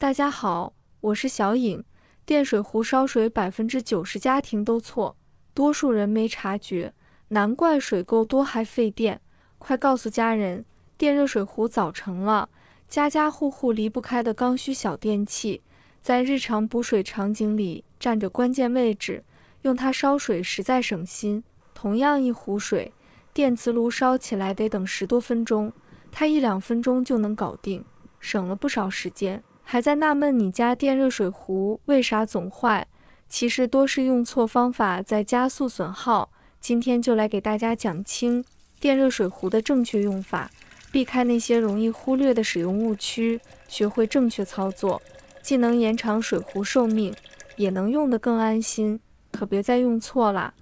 大家好，我是小颖。电水壶烧水90%家庭都错，多数人没察觉，难怪水够多还费电。快告诉家人，电热水壶早成了，家家户户离不开的刚需小电器，在日常补水场景里占着关键位置，用它烧水实在省心。同样一壶水，电磁炉烧起来得等10多分钟，它1-2分钟就能搞定，省了不少时间。还在纳闷你家电热水壶为啥总坏，其实多是用错方法在加速损耗。今天就来给大家讲清电热水壶的正确用法，避开那些容易忽略的使用误区，学会正确操作，既能延长水壶寿命，也能用得更安心，可别再用错了。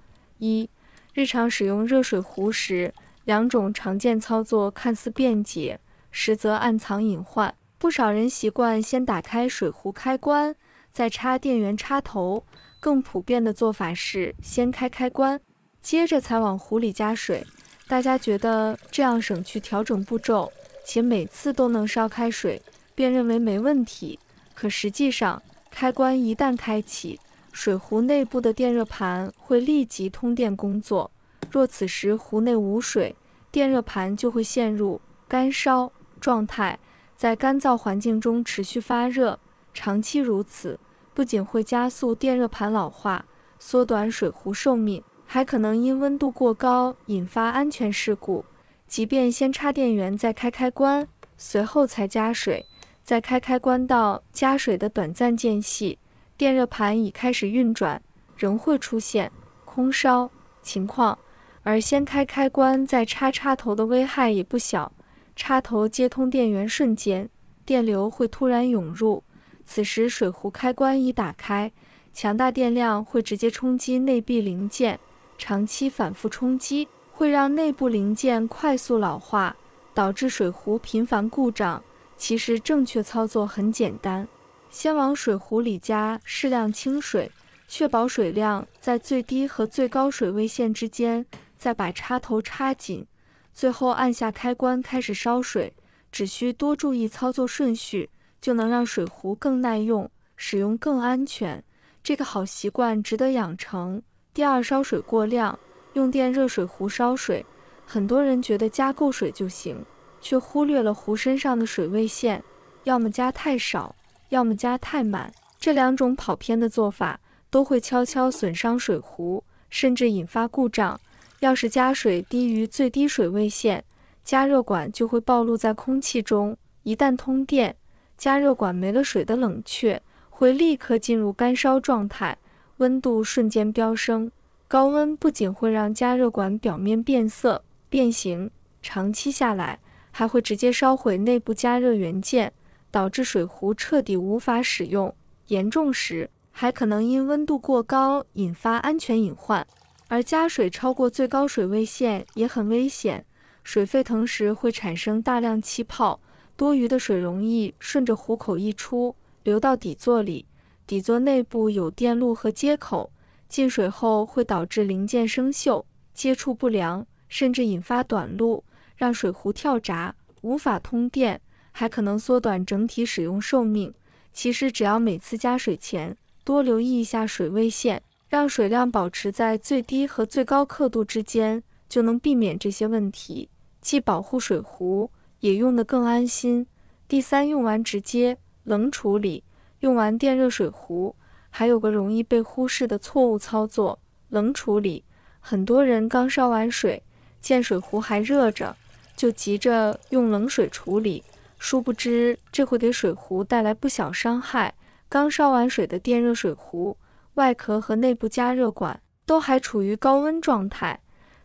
1、日常使用热水壶时，两种常见操作看似便捷，实则暗藏隐患。不少人习惯先打开水壶开关，再插电源插头，更普遍的做法是先开开关，接着才往壶里加水。大家觉得这样省去调整步骤，且每次都能烧开水，便认为没问题。可实际上，开关一旦开启，水壶内部的电热盘会立即通电工作。若此时壶内无水，电热盘就会陷入干烧状态，在干燥环境中持续发热，长期如此，不仅会加速电热盘老化，缩短水壶寿命，还可能因温度过高引发安全事故。即便先插电源再开开关，随后才加水，在开开关到加水的短暂间隙，电热盘已开始运转，仍会出现空烧情况。而先开开关再插插头的危害也不小，插头接通电源瞬间，电流会突然涌入，此时水壶开关已打开，强大电量会直接冲击内壁零件，长期反复冲击会让内部零件快速老化，导致水壶频繁故障。其实正确操作很简单，先往水壶里加适量清水，确保水量在最低和最高水位线之间，再把插头插紧，最后按下开关开始烧水。只需多注意操作顺序，就能让水壶更耐用，使用更安全。这个好习惯值得养成。第2，烧水过量。用电热水壶烧水，很多人觉得加够水就行，却忽略了壶身上的水位线，要么加太少，要么加太满。这2种跑偏的做法都会悄悄损伤水壶，甚至引发故障。要是加水低于最低水位线，加热管就会暴露在空气中，一旦通电，加热管没了水的冷却，会立刻进入干烧状态，温度瞬间飙升。高温不仅会让加热管表面变色、变形，长期下来还会直接烧毁内部加热元件，导致水壶彻底无法使用，严重时还可能因温度过高引发安全隐患。而加水超过最高水位线也很危险，水沸腾时会产生大量气泡，多余的水容易顺着壶口溢出，流到底座里。底座内部有电路和接口，进水后会导致零件生锈、接触不良，甚至引发短路，让水壶跳闸，无法通电，还可能缩短整体使用寿命。其实只要每次加水前多留意一下水位线，让水量保持在最低和最高刻度之间，就能避免这些问题，既保护水壶，也用得更安心。第3，用完直接冷处理。用完电热水壶，还有个容易被忽视的错误操作，冷处理。很多人刚烧完水，见水壶还热着，就急着用冷水处理，殊不知这会给水壶带来不小伤害。刚烧完水的电热水壶，外壳和内部加热管都还处于高温状态，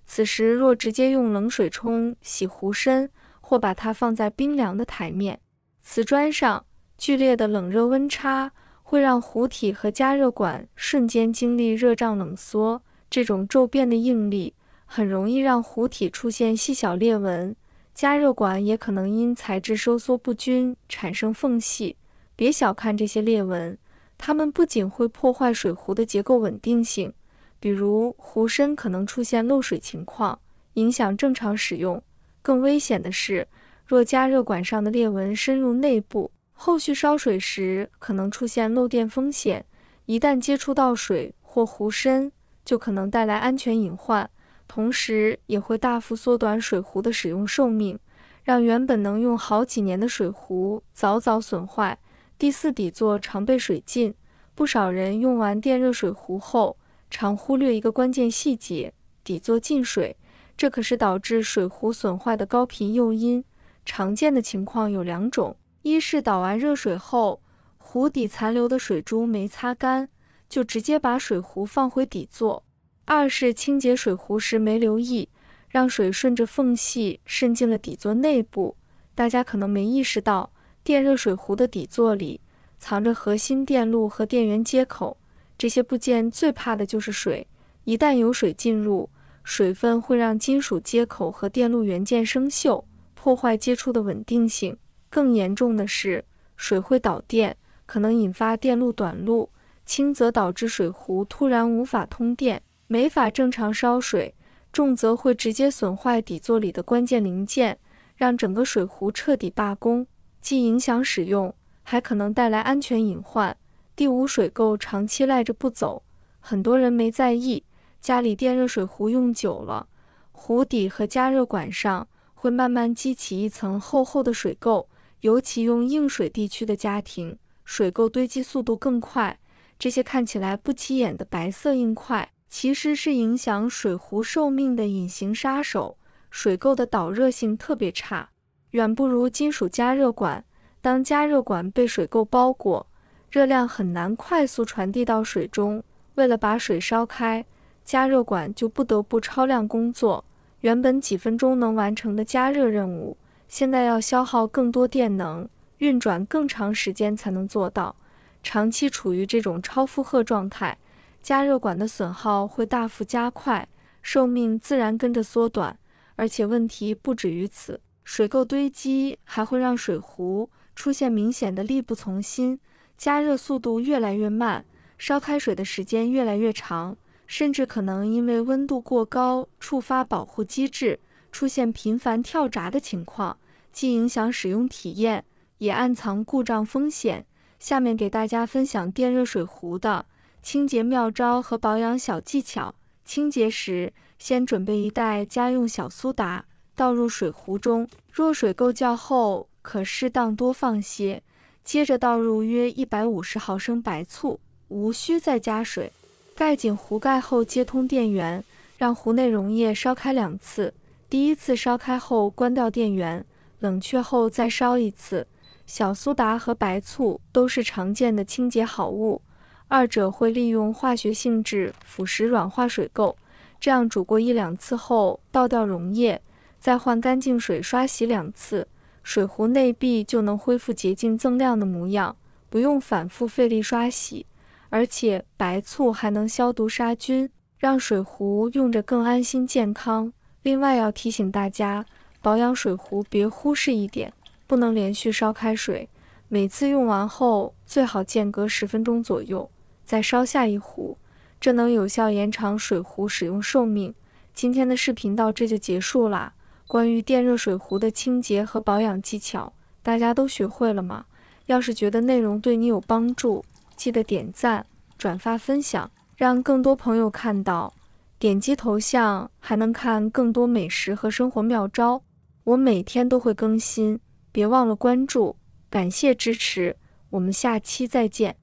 此时若直接用冷水冲洗壶身，或把它放在冰凉的台面、瓷砖上，剧烈的冷热温差会让壶体和加热管瞬间经历热胀冷缩，这种骤变的应力很容易让壶体出现细小裂纹，加热管也可能因材质收缩不均产生缝隙。别小看这些裂纹，它们不仅会破坏水壶的结构稳定性，比如壶身可能出现漏水情况，影响正常使用。更危险的是，若加热管上的裂纹深入内部，后续烧水时可能出现漏电风险，一旦接触到水或壶身，就可能带来安全隐患，同时也会大幅缩短水壶的使用寿命，让原本能用好几年的水壶早早损坏。第四，底座常被水浸。不少人用完电热水壶后，常忽略一个关键细节，底座进水，这可是导致水壶损坏的高频诱因。常见的情况有2种，一是倒完热水后，壶底残留的水珠没擦干，就直接把水壶放回底座；二是清洁水壶时没留意，让水顺着缝隙渗进了底座内部。大家可能没意识到，电热水壶的底座里藏着核心电路和电源接口，这些部件最怕的就是水。一旦有水进入，水分会让金属接口和电路元件生锈，破坏接触的稳定性。更严重的是，水会导电，可能引发电路短路，轻则导致水壶突然无法通电，没法正常烧水；重则会直接损坏底座里的关键零件，让整个水壶彻底罢工，既影响使用，还可能带来安全隐患。第五，水垢长期赖着不走。很多人没在意，家里电热水壶用久了，壶底和加热管上会慢慢积起一层厚厚的水垢，尤其用硬水地区的家庭，水垢堆积速度更快。这些看起来不起眼的白色硬块，其实是影响水壶寿命的隐形杀手。水垢的导热性特别差，远不如金属加热管。当加热管被水垢包裹，热量很难快速传递到水中，为了把水烧开，加热管就不得不超量工作。原本几分钟能完成的加热任务，现在要消耗更多电能，运转更长时间才能做到。长期处于这种超负荷状态，加热管的损耗会大幅加快，寿命自然跟着缩短。而且问题不止于此，水垢堆积还会让水壶出现明显的力不从心，加热速度越来越慢，烧开水的时间越来越长，甚至可能因为温度过高触发保护机制，出现频繁跳闸的情况，既影响使用体验，也暗藏故障风险。下面给大家分享电热水壶的清洁妙招和保养小技巧。清洁时，先准备一袋家用小苏打，倒入水壶中，若水垢较厚，可适当多放些。接着倒入约150毫升白醋，无需再加水。盖紧壶盖后接通电源，让壶内溶液烧开2次。第一次烧开后关掉电源，冷却后再烧一次。小苏打和白醋都是常见的清洁好物，二者会利用化学性质腐蚀软化水垢。这样煮过1-2次后，倒掉溶液，再换干净水刷洗2次，水壶内壁就能恢复洁净锃亮的模样，不用反复费力刷洗。而且白醋还能消毒杀菌，让水壶用着更安心健康。另外要提醒大家，保养水壶别忽视一点，不能连续烧开水，每次用完后最好间隔10分钟左右，再烧下一壶，这能有效延长水壶使用寿命。今天的视频到这就结束啦。关于电热水壶的清洁和保养技巧，大家都学会了吗？要是觉得内容对你有帮助，记得点赞、转发、分享，让更多朋友看到。点击头像还能看更多美食和生活妙招，我每天都会更新，别忘了关注。感谢支持，我们下期再见。